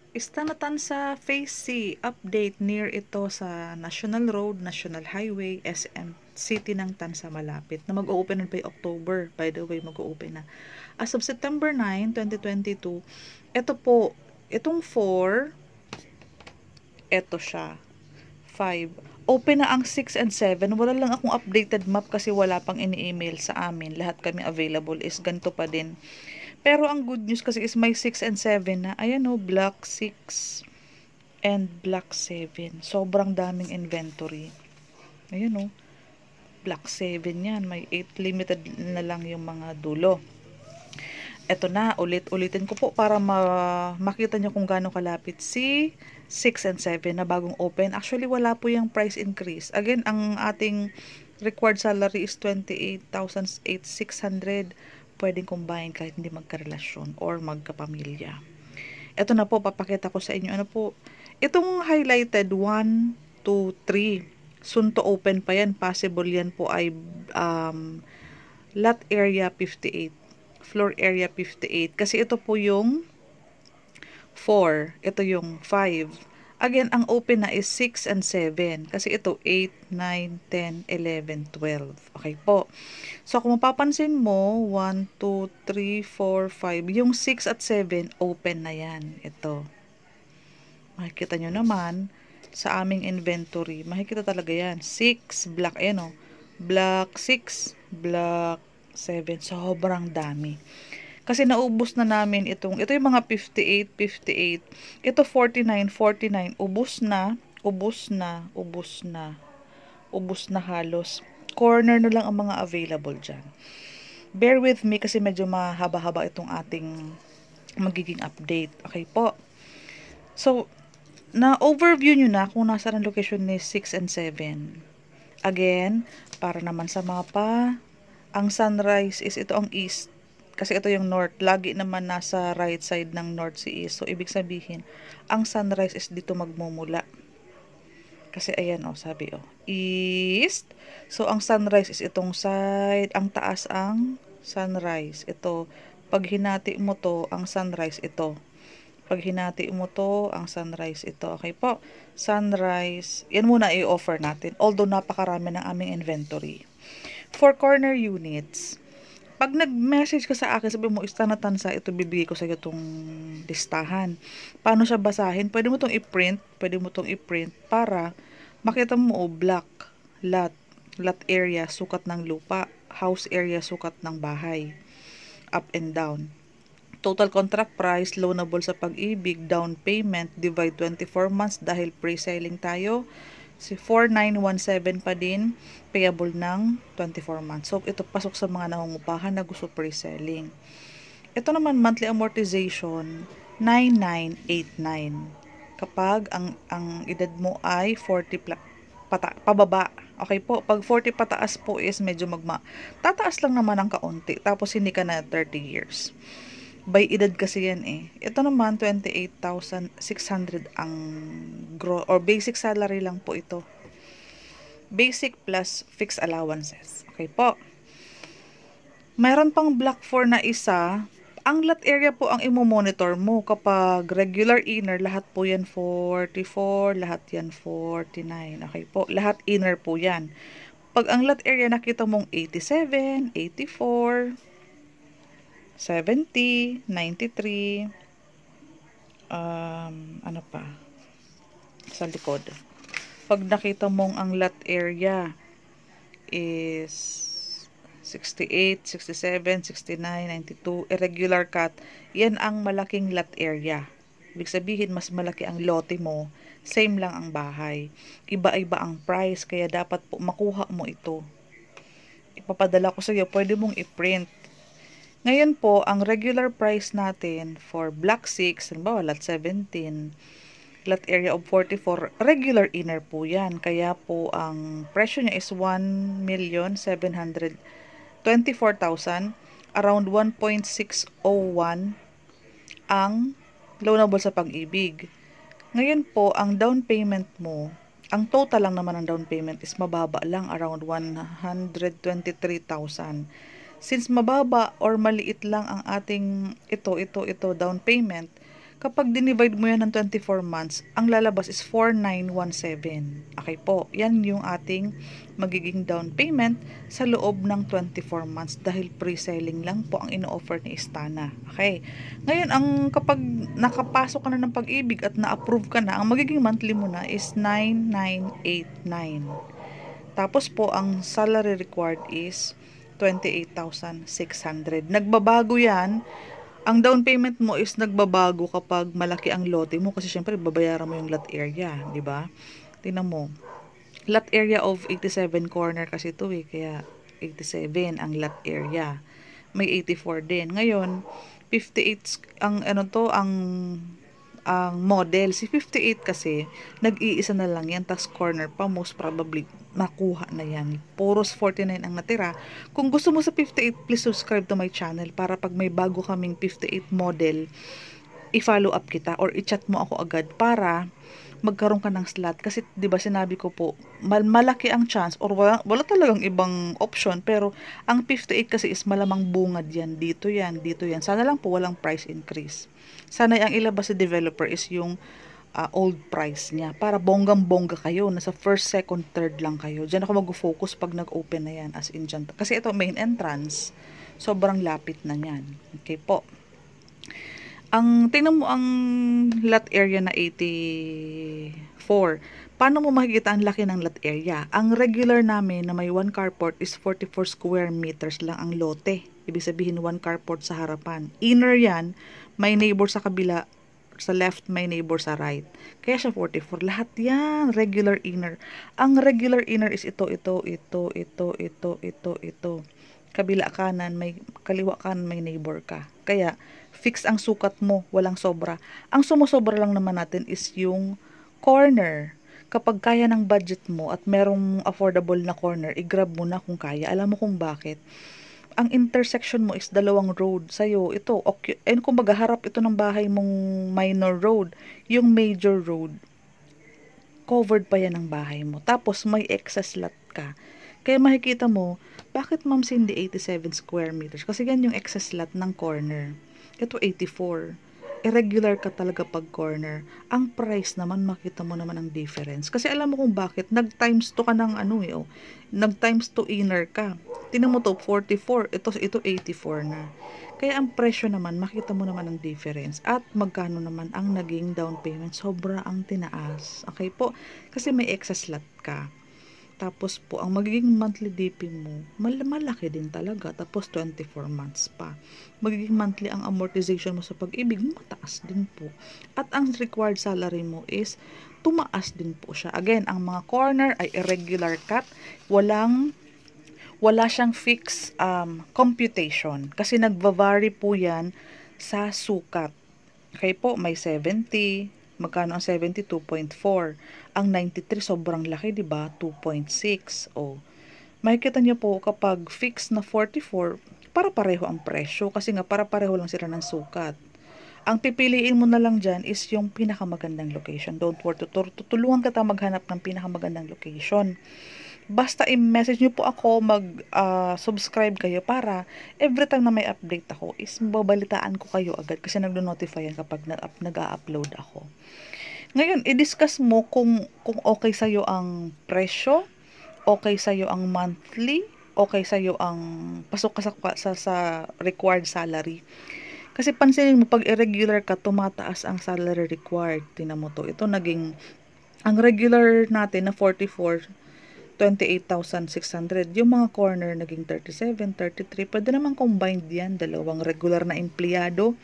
Istanatan sa Phase C, update near ito sa National Road, National Highway, SM City ng Tansa malapit na mag-open by October. By the way, mag-open na. As of September 9, 2022, ito po, itong 4, ito siya. 5. Open na ang 6 and 7. Wala lang akong updated map kasi wala pang ini-email sa amin. Lahat kami available is ganito pa din. Pero ang good news kasi is may 6 and 7 na. Ayan o, Black 6 and Black 7. Sobrang daming inventory. Ayan o, Black 7 yan. May 8 limited na lang yung mga dulo. Eto na, ulit-ulitin ko po para makita nyo kung gaano kalapit si 6 and 7 na bagong open. Actually, wala po yung price increase. Again, ang ating required salary is 28,600. Pwedeng combine kahit hindi magkarelasyon or magkapamilya. Ito na po, papakita ko sa inyo. Ano po, itong highlighted 1, 2, 3. Soon to open pa yan. Possible yan po ay lot area 58. Floor area 58. Kasi ito po yung 4. Ito yung 5. Again, ang open na is 6 and 7. Kasi ito 8, 9, 10, 11, 12. Okay po. So, kung mapapansin mo, 1, 2, 3, 4, 5. Yung 6 at 7, open na yan. Ito. Makikita nyo naman, sa aming inventory, makikita talaga yan. 6, black, ayan o. Black 6, black 7. Sobrang dami. Kasi naubos na namin ito yung mga 58, 58. Ito 49, 49. Ubos na, ubos na, ubos na. Ubos na halos. Corner na lang ang mga available dyan. Bear with me kasi medyo mahaba-haba itong ating magiging update. Okay po. So, na-overview nyo na kung nasa ang location ni 6 and 7. Again, para naman sa mapa, ang sunrise is ito ang east. Kasi ito yung north. Lagi naman nasa right side ng north si east. So, ibig sabihin, ang sunrise is dito magmumula. Kasi ayan o, sabi o, east. So, ang sunrise is itong side. Ang taas ang sunrise. Ito, pag hinati mo to, ang sunrise ito. Pag hinati mo to, ang sunrise ito. Okay po. Sunrise, yan muna i-offer natin. Although napakarami ng aming inventory. For corner units, pag nag-message ka sa akin, sabi mo, Istanatan sa ito, bibigay ko sa iyo itong listahan. Paano siya basahin? Pwede mo itong i-print. Pwede mo itong i-print para makita mo, black, lot, lot area, sukat ng lupa, house area, sukat ng bahay, up and down. Total contract price, loanable sa pag-ibig, down payment, divide 24 months dahil pre-selling tayo. Si 4917 pa din, payable ng 24 months. So, ito pasok sa mga nangungupahan na gusto pre-selling. Ito naman, monthly amortization, 9989. Kapag ang edad mo ay 40 pababa. Okay po, pag 40 pataas po is medyo tataas lang naman ang kaunti. Tapos hindi ka na 30 years. By edad kasi yan eh. Ito naman, 28,600 ang or basic salary lang po ito. Basic plus fixed allowances. Okay po. Meron pang block 4 na isa. Ang lot area po ang imo-monitor mo. Kapag regular inner, lahat po yan 44, lahat yan 49. Okay po. Lahat inner po yan. Pag ang lot area nakita mong 87, 84, 70, 93, ano pa, sa likod. Pag nakita mong ang lot area is 68, 67, 69, 92, irregular cut, yan ang malaking lot area. Ibig sabihin, mas malaki ang lote mo, same lang ang bahay. Iba-iba ang price, kaya dapat po makuha mo ito. Ipapadala ko sa iyo, pwede mong i-print. Ngayon po, ang regular price natin for Block 6, halimbawa lot 17, lot area of 44, regular inner po yan. Kaya po, ang presyo niya is 1,724,000, around 1.601 ang loanable sa pag-ibig. Ngayon po, ang down payment mo, ang total lang naman ng down payment is mababa lang, around 123,000. Since mababa or maliit lang ang ating ito down payment, Kapag dinivide mo yan ng 24 months, ang lalabas is 4,917. Okay po, yan yung ating magiging down payment sa loob ng 24 months dahil pre-selling lang po ang ino-offer ni Istana. Okay, ngayon kapag nakapasok ka na ng Pag-ibig at na-approve ka na, ang magiging monthly mo na is 9,989. Tapos po, ang salary required is 28,600. Nagbabago yan. Ang down payment mo is nagbabago kapag malaki ang lote mo kasi syempre babayaran mo yung lot area, di ba? Tingnan mo. Lot area of 87 corner kasi ito eh, kaya 87 ang lot area. May 84 din. Ngayon, 58 ang ang model. Si 58 kasi, nag-iisa na lang yan, tas corner pa, most probably, nakuha na yan. Puros 49 ang natira. Kung gusto mo sa 58, please subscribe to my channel para pag may bago kaming 58 model, i-follow up kita or i-chat mo ako agad para magkaroon ka ng slot. Kasi, di ba sinabi ko po, malaki ang chance or wala talagang ibang option. Pero, ang 58 kasi is malamang bungad yan. Dito yan, dito yan. Sana lang po walang price increase. Sana ang ilabas sa developer is yung old price niya. Para bonggang-bongga kayo. Nasa first, second, third lang kayo. Diyan ako mag-focus pag nag-open na yan. As in dyan. Kasi ito, main entrance. Sobrang lapit na yan. Okay po. Tingnan mo ang lot area na 84. Paano mo makikita ang laki ng lot area? Ang regular namin na may 1 carport is 44 square meters lang ang lote. Ibig sabihin 1 carport sa harapan. Inner yan, may neighbor sa kabila, sa left, may neighbor sa right. Kaya siya 44. Lahat yan, regular inner. Ang regular inner is ito. Kabila kanan, kaliwa kanan, may neighbor ka. Kaya, fix ang sukat mo, walang sobra. Ang sumusobra lang naman natin is yung corner. Kapag kaya ng budget mo at merong affordable na corner, i-grab mo na kung kaya. Alam mo kung bakit? Ang intersection mo is dalawang road. Sa'yo, ito, kumbaga harap ito ng bahay mong minor road. Yung major road, covered pa yan ng bahay mo. Tapos, may excess lot ka. Kaya makikita mo, bakit Ma'am Cindy 87 square meters? Kasi yan yung excess lot ng corner. Ito 84. Irregular ka talaga pag corner. Ang price naman, makita mo naman ang difference. Kasi alam mo kung bakit. Nag-times 2 ka ng Nag-times 2 inner ka. Tingnan mo to, 44. Ito 84 na. Kaya ang presyo naman, makita mo naman ang difference. At magkano naman ang naging down payment. Sobra ang tinaas. Okay po? Kasi may excess lot ka. Tapos po, ang magiging monthly DP mo, malaki din talaga. Tapos 24 months pa. Magiging monthly ang amortization mo sa Pag-ibig, mataas din po. At ang required salary mo is, tumaas din po siya. Again, ang mga corner ay irregular cut. Wala siyang fixed computation. Kasi nagva-vary po yan sa sukat. Okay po, may 70. Magkano ang 70? 2.4. Ang 93, sobrang laki, di ba? 2.6. Makikita niyo po, kapag fixed na 44, para-pareho ang presyo. Kasi nga, para-pareho lang sila ng sukat. Ang pipiliin mo na lang dyan is yung pinakamagandang location. Don't worry, tutulungan kita maghanap ng pinakamagandang location. Basta i-message nyo po ako, mag-subscribe kayo para every time na may update ako is babalitaan ko kayo agad kasi nagno-notify yan kapag nag-a-upload ako. Ngayon, i-discuss mo kung okay sa'yo ang presyo, okay sa'yo ang monthly, okay sa'yo ang pasok ka sa required salary. Kasi pansinin mo, pag irregular ka, tumataas ang salary required. Tingnan mo to. Ito ang regular natin na 44, 28,600. Yung mga corner naging 37, 33. Pwede naman combined yan. Dalawang regular na empleyado.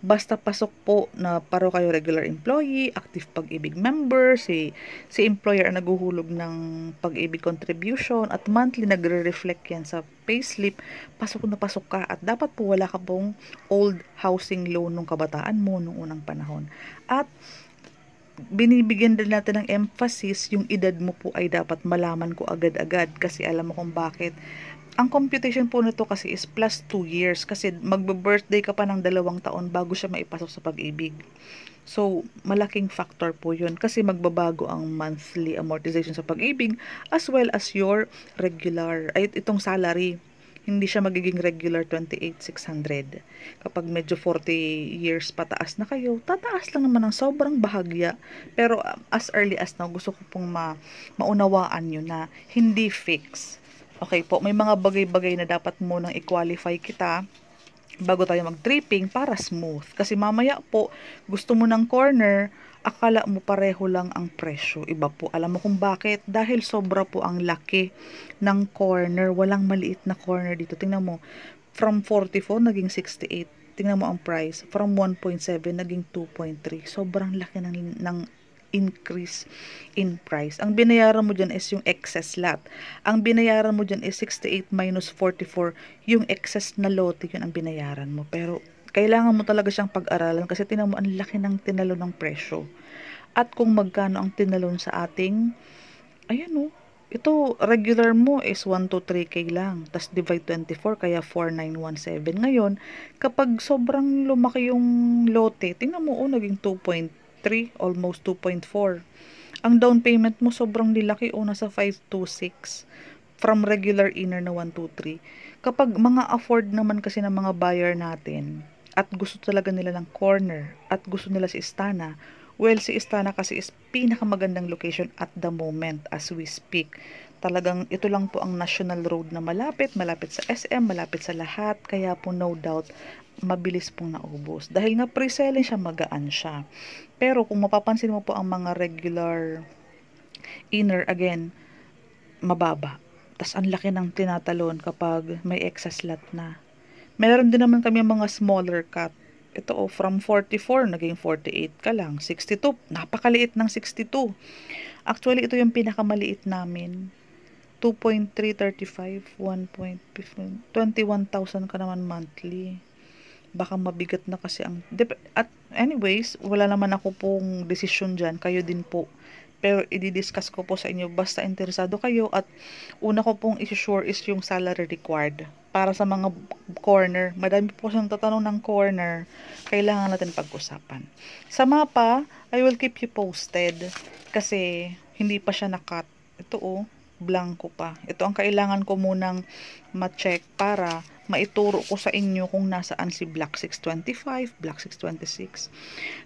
Basta pasok po na paro kayo regular employee, active Pag-ibig member, si employer ang naguhulog ng Pag-ibig contribution at monthly nagre-reflect yan sa payslip, pasok na pasok ka at dapat po wala ka pong old housing loan nung kabataan mo nung unang panahon. At binibigyan din natin ng emphasis, yung edad mo po ay dapat malaman ko agad-agad kasi alam mo kung bakit. Ang computation po nito kasi is plus 2 years kasi magbe-birthday ka pa ng 2 taon bago siya maipasok sa Pag-ibig. So, malaking factor po yun kasi magbabago ang monthly amortization sa Pag-ibig as well as your regular, itong salary. Hindi siya magiging regular 28,600. Kapag medyo 40 years pataas na kayo, tataas lang naman ng sobrang bahagya. Pero as early as now, gusto ko pong maunawaan nyo na hindi fix. Okay po, may mga bagay-bagay na dapat munang i-qualify kita bago tayo mag-tripping para smooth. Kasi mamaya po, gusto mo ng corner, akala mo pareho lang ang presyo. Iba po. Alam mo kung bakit? Dahil sobra po ang laki ng corner. Walang maliit na corner dito. Tingnan mo, from 44 naging 68. Tingnan mo ang price. From 1.7 naging 2.3. Sobrang laki ng increase in price. Ang binayaran mo dyan is yung excess lot. Ang binayaran mo dyan is 68 minus 44. Yung excess na lote, yun ang binayaran mo. Pero kailangan mo talaga siyang pag-aralan kasi tinan mo ang laki ng tinalon ng presyo. At kung magkano ang tinalon sa ating, ayan o, ito regular mo is 123K lang. Tapos divide 24 kaya 4917. Ngayon, kapag sobrang lumaki yung lote, tingnan mo naging 2.3, almost 2.4. Ang down payment mo sobrang lilaki nasa 526 from regular inner na 123. Kapag mga afford naman kasi ng mga buyer natin at gusto talaga nila ng corner at gusto nila si Istana, well, si Istana kasi is pinakamagandang location at the moment as we speak. Talagang ito lang po ang national road na malapit sa SM, malapit sa lahat, kaya po no doubt mabilis pong naubos. Dahil nga pre-selling siya, magaan siya. Pero kung mapapansin mo po ang mga regular inner, again, mababa. Tas ang laki ng tinatalon kapag may excess lot na. Meron din naman kami mga smaller cut. Ito from 44, naging 48 ka lang. 62, napakaliit ng 62. Actually, ito yung pinakamaliit namin. 2.335, 1.15, 21,000 ka naman monthly. Baka mabigat na kasi ang... At anyways, wala naman ako pong desisyon dyan. Kayo din po. Pero i-discuss ko po sa inyo basta interesado kayo at una ko pong isi-sure is yung salary required. Para sa mga corner, madami po siyang tatanong ng corner, kailangan natin pag-usapan. Sa mapa, I will keep you posted kasi hindi pa siya nakat. Ito blanco pa. Ito ang kailangan ko munang ma-check para maituro ko sa inyo kung nasaan si Block 625, Block 626.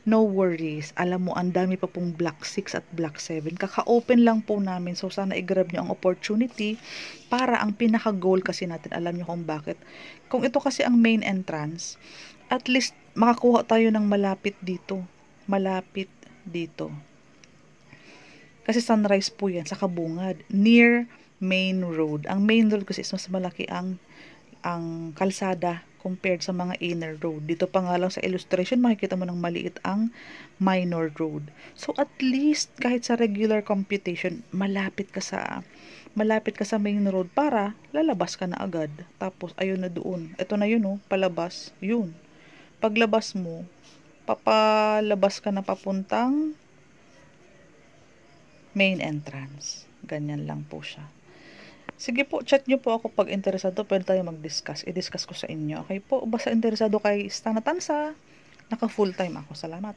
No worries. Alam mo, ang dami pa pong Block 6 at Block 7. Kaka-open lang po namin. So, sana i-grab nyo ang opportunity para ang pinaka-goal kasi natin, alam nyo kung bakit. Kung ito kasi ang main entrance, at least makakuha tayo ng malapit dito. Malapit dito. Kasi sunrise po yan sa Kabungad. Near main road. Ang main road kasi is mas malaki ang kalsada compared sa mga inner road. Dito pa nga lang sa illustration, makikita mo ng maliit ang minor road. So, at least, kahit sa regular computation, malapit ka sa main road para lalabas ka na agad. Tapos, ayun na doon. Ito na yun, palabas. Yun. Paglabas mo, papalabas ka na papuntang main entrance. Ganyan lang po siya. Sige po, chat nyo po ako pag interesado. Pwede tayo mag-discuss. I-discuss ko sa inyo. Okay po, basta interesado kay Istana Tansa, naka full time ako. Salamat.